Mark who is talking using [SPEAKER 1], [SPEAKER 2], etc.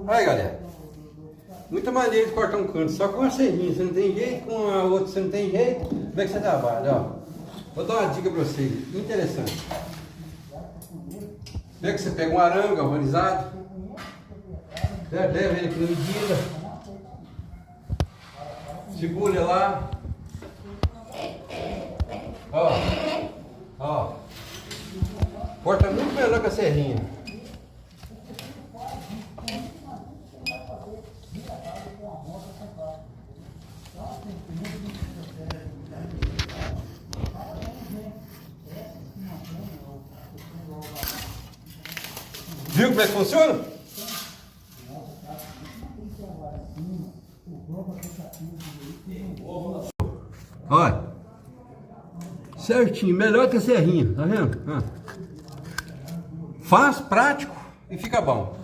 [SPEAKER 1] Aí, galera, muita maneira de cortar um canto, só com uma serrinha, você não tem jeito, com a outra você não tem jeito. Como é que você trabalha, ó? Vou dar uma dica pra vocês, interessante. Vê que você pega um arame galvanizado, leva ele aqui na medida, segura ele lá, ó, corta muito melhor que a serrinha. Viu como é que funciona? Olha, certinho, melhor que a serrinha, tá vendo? Faz, prático e fica bom.